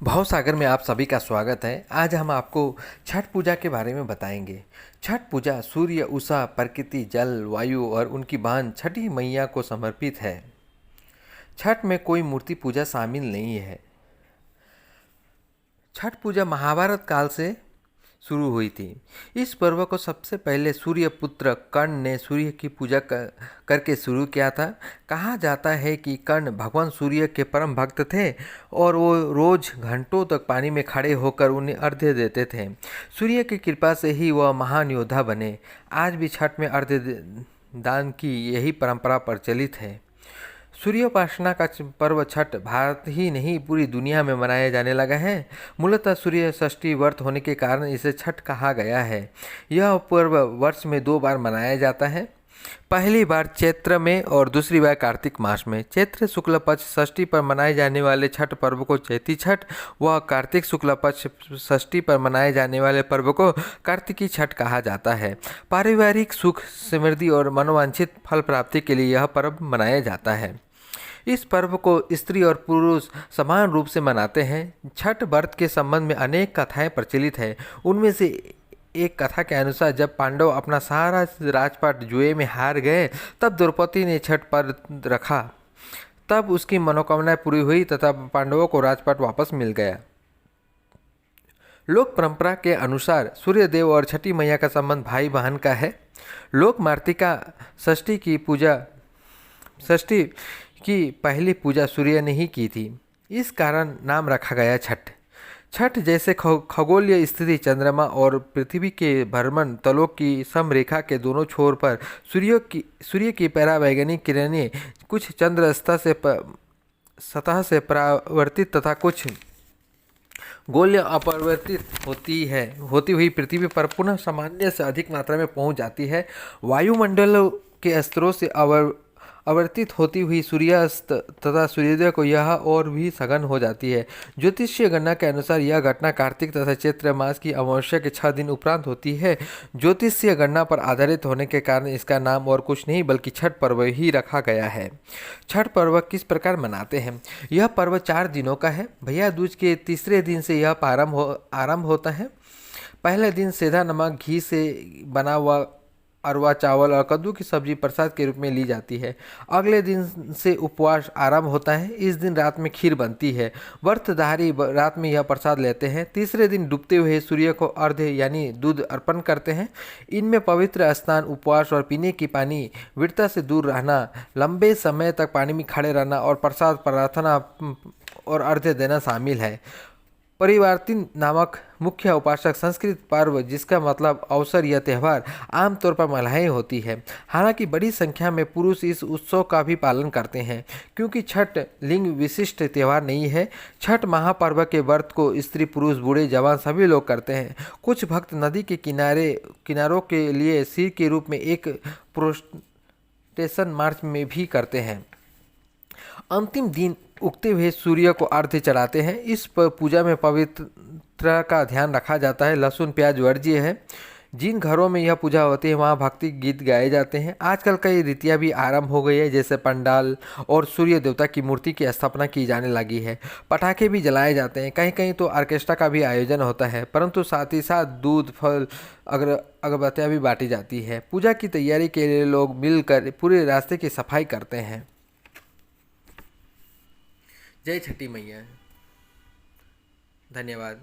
भाव सागर में आप सभी का स्वागत है। आज हम आपको छठ पूजा के बारे में बताएंगे। छठ पूजा सूर्य, उषा, प्रकृति, जल, वायु और उनकी बहन छठी मैया को समर्पित है। छठ में कोई मूर्ति पूजा शामिल नहीं है। छठ पूजा महाभारत काल से शुरू हुई थी। इस पर्व को सबसे पहले सूर्य पुत्र कर्ण ने सूर्य की पूजा करके शुरू किया था। कहा जाता है कि कर्ण भगवान सूर्य के परम भक्त थे और वो रोज घंटों तक पानी में खड़े होकर उन्हें अर्घ्य देते थे। सूर्य की कृपा से ही वह महान योद्धा बने। आज भी छठ में अर्घ्य दान की यही परंपरा प्रचलित है। सूर्योपासना का पर्व छठ भारत ही नहीं पूरी दुनिया में मनाया जाने लगा है। मूलतः सूर्य षष्ठी व्रत होने के कारण इसे छठ कहा गया है। यह पर्व वर्ष में 2 बार मनाया जाता है। पहली बार चैत्र में और दूसरी बार कार्तिक मास में। चैत्र शुक्ल पक्ष षष्ठी पर मनाए जाने वाले छठ पर्व को चैती छठ व कार्तिक शुक्ल पक्ष षष्ठी पर मनाए जाने वाले पर्व को कार्तिकी छठ कहा जाता है। पारिवारिक सुख, समृद्धि और मनोवांछित फल प्राप्ति के लिए यह पर्व मनाया जाता है। इस पर्व को स्त्री और पुरुष समान रूप से मनाते हैं। छठ व्रत के संबंध में अनेक कथाएं प्रचलित हैं। उनमें से एक कथा के अनुसार जब पांडव अपना सारा राजपाट जुए में हार गए तब द्रौपदी ने छठ व्रत रखा। तब उसकी मनोकामनाएं पूरी हुई तथा पांडवों को राजपाट वापस मिल गया। लोक परंपरा के अनुसार सूर्यदेव और छठी मैया का संबंध भाई बहन का है। लोक मार्तिका षष्ठी की पहली पूजा सूर्य ने ही की थी। इस कारण नाम रखा गया छठ। छठ जैसे खगोलीय स्थिति चंद्रमा और पृथ्वी के भ्रमण तलों की समरेखा के दोनों छोर पर सूर्य की परावैंगनिक किरणें कुछ चंद्र सतह से परावर्तित तथा कुछ गोल्य अपरिवर्तित होती हुई पृथ्वी पर पुनः सामान्य से अधिक मात्रा में पहुंच जाती है। वायुमंडल के स्तरों से आवर्तित होती हुई सूर्यास्त तथा सूर्योदय को यह और भी सघन हो जाती है। ज्योतिषीय गणना के अनुसार यह घटना कार्तिक तथा चैत्र मास की अमावस्या के 6 दिन उपरांत होती है। ज्योतिषीय गणना पर आधारित होने के कारण इसका नाम और कुछ नहीं बल्कि छठ पर्व ही रखा गया है। छठ पर्व किस प्रकार मनाते हैं? यह पर्व 4 दिनों का है। भैया दूज के तीसरे दिन से यह आरंभ होता है। पहले दिन सेंधा नमक घी से बना हुआ अरवा चावल और कद्दू की सब्जी प्रसाद के रूप में ली जाती है। अगले दिन से उपवास आरंभ होता है। इस दिन रात में खीर बनती है। व्रतधारी रात में यह प्रसाद लेते हैं। तीसरे दिन डूबते हुए सूर्य को अर्घ्य यानी दूध अर्पण करते हैं। इनमें पवित्र स्नान, उपवास और पीने की पानी वीरता से दूर रहना, लंबे समय तक पानी में खड़े रहना और प्रसाद प्रार्थना और अर्घ्य देना शामिल है। परिवर्तिन नामक मुख्य उपासक संस्कृत पर्व जिसका मतलब अवसर या त्यौहार आमतौर पर महिलाएं होती है। हालांकि बड़ी संख्या में पुरुष इस उत्सव का भी पालन करते हैं क्योंकि छठ लिंग विशिष्ट त्यौहार नहीं है। छठ महापर्व के व्रत को स्त्री, पुरुष, बूढ़े, जवान सभी लोग करते हैं। कुछ भक्त नदी के किनारों के लिए सिर के रूप में एक प्रोस्टेशन मार्च में भी करते हैं। अंतिम दिन उगते हुए सूर्य को अर्घ्य चढ़ाते हैं। इस पूजा में पवित्रता का ध्यान रखा जाता है। लहसुन प्याज वर्ज्य है। जिन घरों में यह पूजा होती है वहाँ भक्ति गीत गाए जाते हैं। आजकल कई रीतियाँ भी आरंभ हो गई है, जैसे पंडाल और सूर्य देवता की मूर्ति की स्थापना की जाने लगी है। पटाखे भी जलाए जाते हैं। कहीं कहीं तो ऑर्केस्ट्रा का भी आयोजन होता है, परंतु साथ ही साथ दूध, फल, अगरबत्तियाँ भी बांटी जाती है। पूजा की तैयारी के लिए लोग मिलकर पूरे रास्ते की सफाई करते हैं। जय छठी मैया। धन्यवाद।